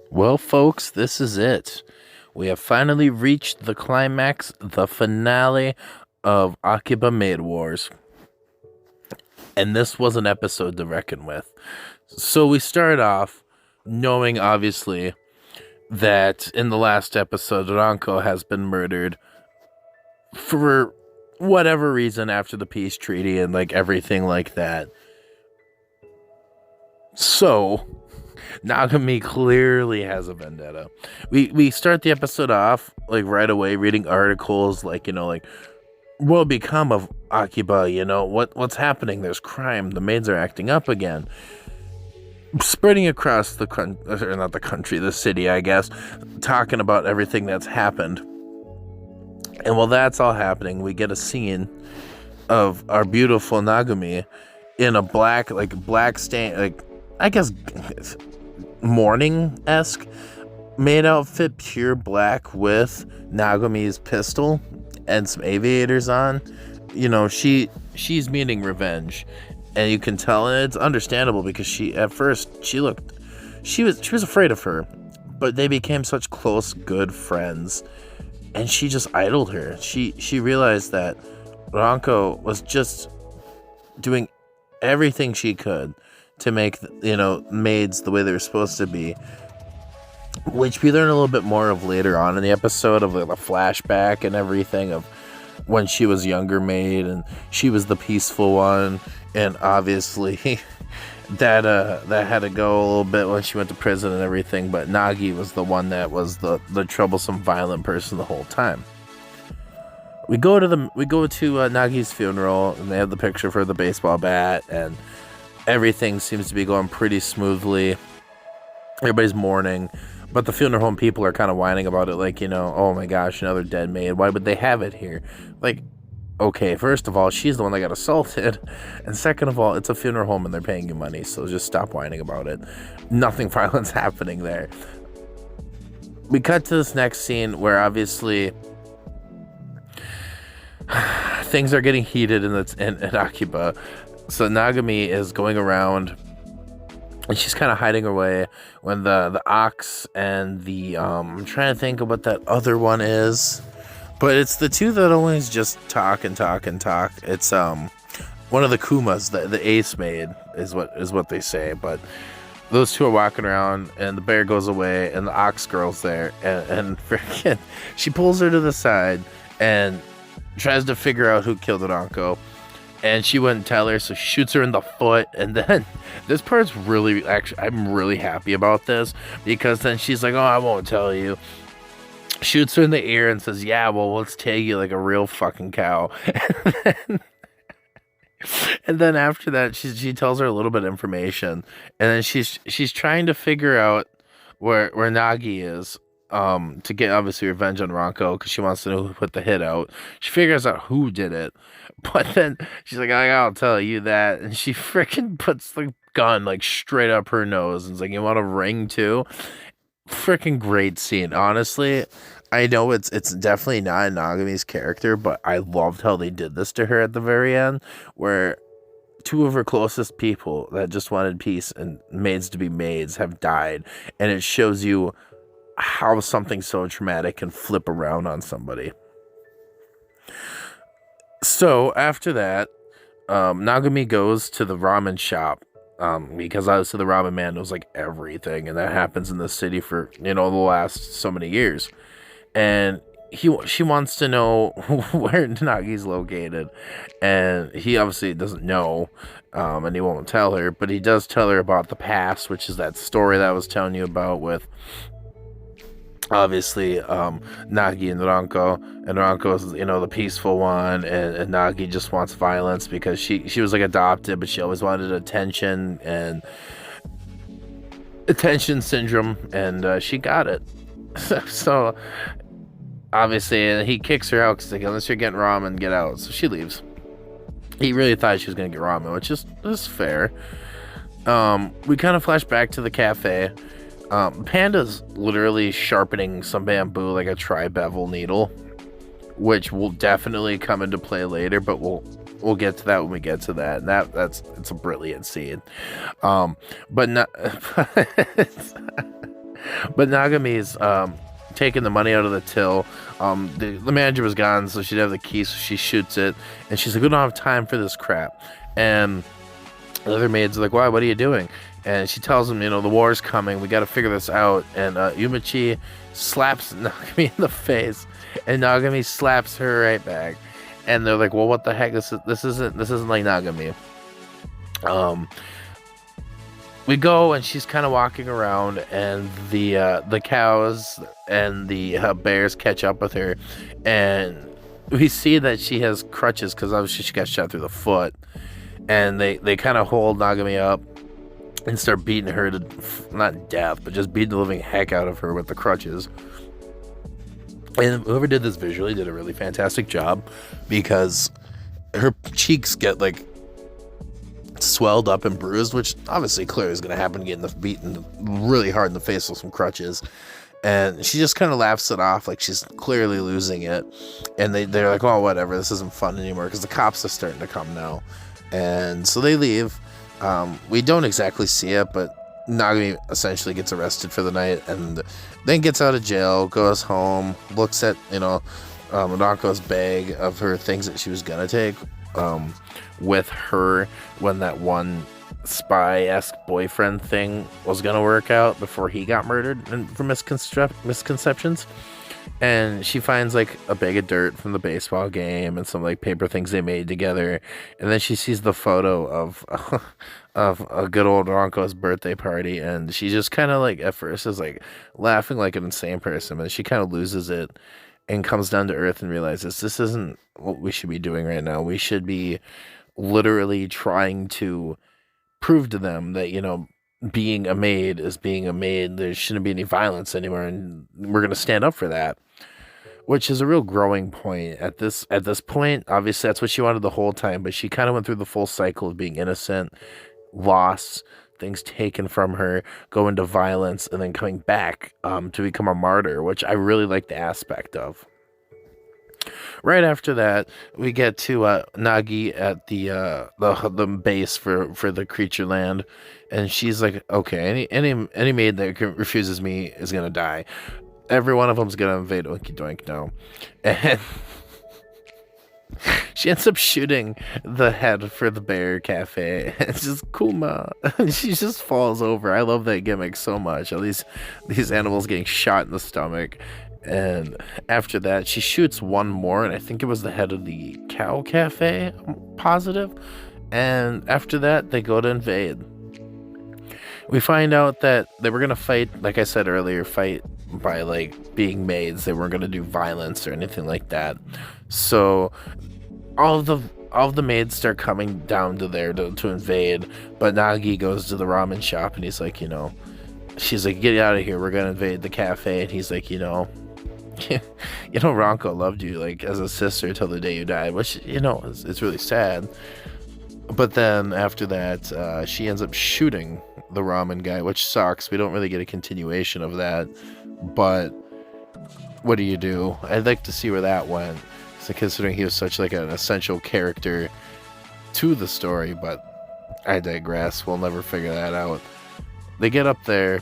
Well, folks, this is it. We have finally reached the climax, the finale of Akiba Maid Wars. And this was an episode to reckon with. So we start off knowing, obviously, that in the last episode, Ranko has been murdered for whatever reason after the peace treaty and like everything like that. So Nagomi clearly has a vendetta. We start the episode off like right away reading articles like what will become of Akiba, what's happening? There's crime, the maids are acting up again. Spreading across the city, I guess, talking about everything that's happened. And while that's all happening, we get a scene of our beautiful Nagomi in a black stain, I guess mourning-esque maid outfit, pure black with Nagomi's pistol and some aviators on. She's meaning revenge, and you can tell, and it's understandable because she was afraid of her, but they became such close, good friends, and she just idoled her. She realized that Ranko was just doing everything she could to make maids the way they were supposed to be, which we learn a little bit more of later on in the episode, of like the flashback and everything of when she was younger maid and she was the peaceful one, and obviously that had to go a little bit when she went to prison and everything, but Nagi was the one that was the troublesome, violent person the whole time. We go to Nagi's funeral, and they have the picture for the baseball bat, and everything seems to be going pretty smoothly. Everybody's mourning, but the funeral home people are kind of whining about it, oh my gosh, another dead maid. Why would they have it here? Okay, first of all, she's the one that got assaulted, and second of all, it's a funeral home and they're paying you money, so just stop whining about it. Nothing violent's happening there. We cut to this next scene where obviously things are getting heated in Akiba. So Nagomi is going around, and she's kind of hiding away when the ox and the I'm trying to think of what that other one is, but it's the two that always just talk and talk and talk. It's one of the Kumas, the ace maid is what they say, but those two are walking around, and the bear goes away, and the ox girl's there, and freaking she pulls her to the side and tries to figure out who killed Ranko. And she wouldn't tell her, so she shoots her in the foot. And then this part's I'm really happy about this, because then she's like, oh, I won't tell you. Shoots her in the ear and says, yeah, well, let's take you like a real fucking cow. And then after that, she tells her a little bit of information. And then she's trying to figure out where Nagi is, to get obviously revenge on Ranko, because she wants to know who put the hit out. She figures out who did it, but then she's like, I'll tell you that, and she freaking puts the gun like straight up her nose and is like, you want a ring too? Freaking great scene. Honestly, I know it's definitely not Nagomi's character, but I loved how they did this to her at the very end, where two of her closest people that just wanted peace and maids to be maids have died, and it shows you how something so traumatic can flip around on somebody. So after that, Nagomi goes to the ramen shop, because obviously the ramen man knows like everything, and that happens in the city for the last so many years, and she wants to know where Nagi's located, and he obviously doesn't know, and he won't tell her, but he does tell her about the past, which is that story that I was telling you about with obviously Nagi and Ranko's the peaceful one, and Nagi just wants violence because she was like adopted, but she always wanted attention syndrome, and she got it. So obviously he kicks her out because like, unless you're getting ramen, get out. So she leaves. He really thought she was gonna get ramen, which is fair. We kind of flash back to the cafe. Panda's literally sharpening some bamboo like a tri-bevel needle, which will definitely come into play later, but we'll get to that when we get to that. And it's a brilliant scene. But not But Nagami's taking the money out of the till. The manager was gone, so she'd have the key, so she shoots it. And she's like, we don't have time for this crap. And the other maids are like, why? What are you doing? And she tells them, the war's coming. We got to figure this out. And Yumichi slaps Nagami in the face, and Nagami slaps her right back. And they're like, well, what the heck? This isn't like Nagami. We go, and she's kind of walking around, and the cows and the bears catch up with her, and we see that she has crutches because obviously she got shot through the foot, and they kind of hold Nagami up and start beating her to, not death, but just beating the living heck out of her with the crutches. And whoever did this visually did a really fantastic job, because her cheeks get like swelled up and bruised, which obviously clearly is going to happen, getting beaten really hard in the face with some crutches. And she just kind of laughs it off like she's clearly losing it. And they're like, oh, whatever, this isn't fun anymore, because the cops are starting to come now. And so they leave. We don't exactly see it, but Nagami essentially gets arrested for the night, and then gets out of jail, goes home, looks at, Ranko's bag of her things that she was going to take with her when that one spy-esque boyfriend thing was going to work out before he got murdered for misconceptions. And she finds like a bag of dirt from the baseball game and some like paper things they made together. And then she sees the photo of a good old Ranko's birthday party, and she just kind of like at first is like laughing like an insane person, but she kind of loses it and comes down to earth and realizes this isn't what we should be doing right now. We should be literally trying to prove to them that, being a maid is being a maid. There shouldn't be any violence anymore, and we're going to stand up for that, which is a real growing point at this point. Obviously that's what she wanted the whole time, but she kind of went through the full cycle of being innocent, loss, things taken from her, go into violence, and then coming back to become a martyr, which I really like the aspect of. Right after that, we get to Nagi at the base for the creature land, and she's like, okay, any maid that refuses me is gonna die. Every one of them's gonna invade Oinky Doink now, and she ends up shooting the head for the bear cafe. It's just Kuma. She just falls over. I love that gimmick so much. At least these animals getting shot in the stomach. And after that, she shoots one more, and I think it was the head of the cow cafe, I'm positive. And after that, they go to invade. We find out that they were going to fight, like I said earlier, fight by like being maids. They weren't going to do violence or anything like that. So all of the maids start coming down to there to invade, but Nagi goes to the ramen shop, and he's like, she's like, get out of here, we're going to invade the cafe. And he's like, Ranko loved you like as a sister till the day you died, which it's really sad. But then after that, she ends up shooting the ramen guy, which sucks. We don't really get a continuation of that, but what do you do? I'd like to see where that went, so considering he was such like an essential character to the story. But I digress. We'll never figure that out. They get up there,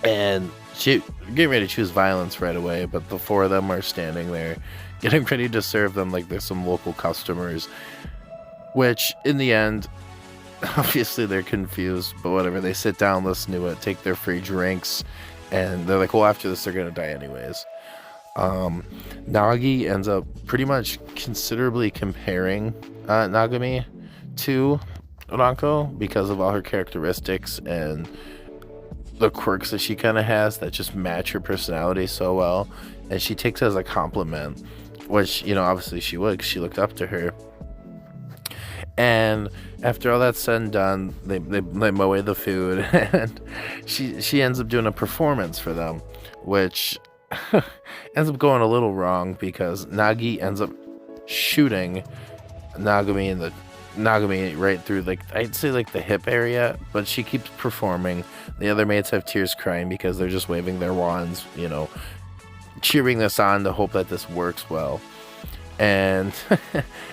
and she getting ready to choose violence right away, but the four of them are standing there getting ready to serve them like there's some local customers, which in the end, obviously they're confused, but whatever. They sit down, listen to it, take their free drinks, and they're like, well, after this they're gonna die anyways. Nagi ends up pretty much considerably comparing Nagomi to Ranko because of all her characteristics and the quirks that she kind of has that just match her personality so well, and she takes it as a compliment, which obviously she would, because she looked up to her. And after all that's said and done, they mow away the food, and she ends up doing a performance for them, which ends up going a little wrong, because Nagi ends up shooting Nagomi right through, like, I'd say like the hip area, but she keeps performing. The other mates have tears crying because they're just waving their wands, cheering this on to hope that this works well. And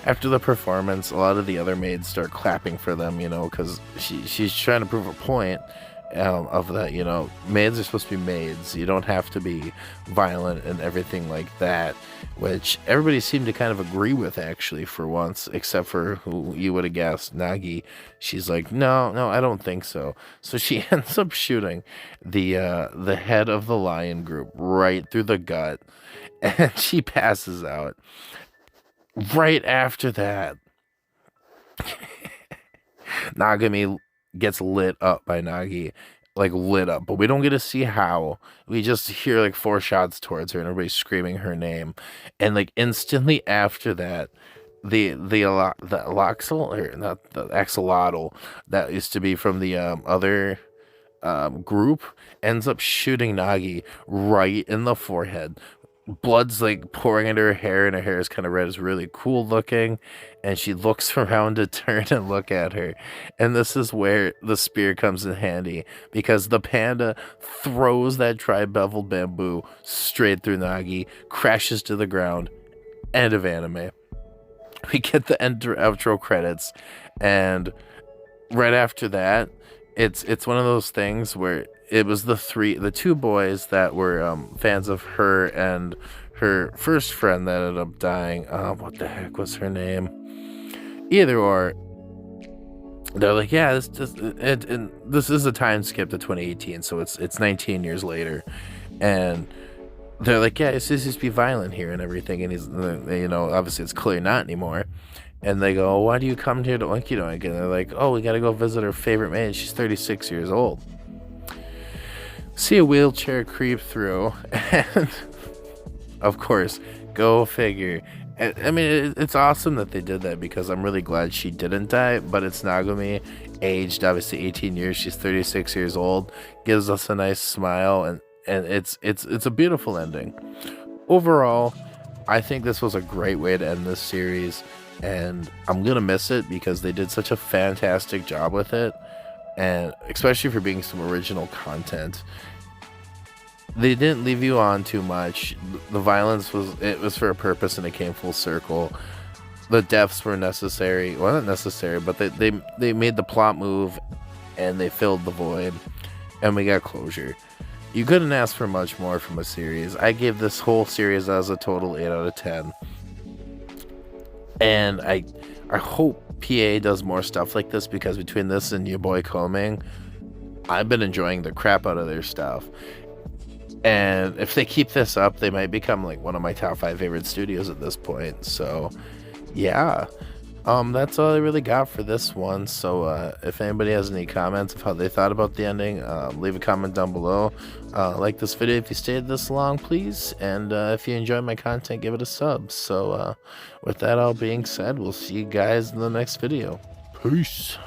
after the performance, a lot of the other maids start clapping for them, because she's trying to prove a point, of that, you know, maids are supposed to be maids. You don't have to be violent and everything like that, which everybody seemed to kind of agree with actually for once, except for who you would have guessed, Nagi. She's like, no, I don't think so. So she ends up shooting the head of the lion group right through the gut, and she passes out. Right after that, Nagomi gets lit up by Nagi, like lit up, but we don't get to see how. We just hear like 4 shots towards her, and everybody's screaming her name, and like instantly after that, the Loxel, or not the axolotl that used to be from the other group, ends up shooting Nagi right in the forehead. Blood's like pouring into her hair, and her hair is kind of red. It's really cool looking, and she looks around to turn and look at her. And this is where the spear comes in handy, because the panda throws that tri-beveled bamboo straight through Nagi, crashes to the ground. End of anime. We get the outro credits, and right after that, it's one of those things where it was the two boys that were fans of her and her first friend that ended up dying. What the heck was her name? Either or, they're like, yeah, this is a time skip to 2018, so it's 19 years later, and they're like, yeah, it's supposed to be violent here and everything, and he's, you know, obviously it's clearly not anymore. And they go, why do you come here to Oinky Doink? And they're like, oh, we gotta go visit her favorite maid. She's 36 years old. See a wheelchair creep through, and of course, go figure. I mean, it's awesome that they did that, because I'm really glad she didn't die, but it's Nagomi, aged obviously 18 years. She's 36 years old, gives us a nice smile, and it's a beautiful ending. Overall, I think this was a great way to end this series, and I'm gonna miss it because they did such a fantastic job with it, and especially for being some original content. They didn't leave you on too much. The violence was for a purpose, and it came full circle. The deaths were necessary, well, not necessary, but they made the plot move, and they filled the void, and we got closure. You couldn't ask for much more from a series. I gave this whole series as a total 8 out of 10. And I hope PA does more stuff like this, because between this and your boy Coming, I've been enjoying the crap out of their stuff. And if they keep this up, they might become like one of my top 5 favorite studios at this point. So yeah, that's all I really got for this one. So if anybody has any comments of how they thought about the ending, leave a comment down below. Like this video if you stayed this long, please, and if you enjoy my content, give it a sub. So with that all being said, we'll see you guys in the next video. Peace.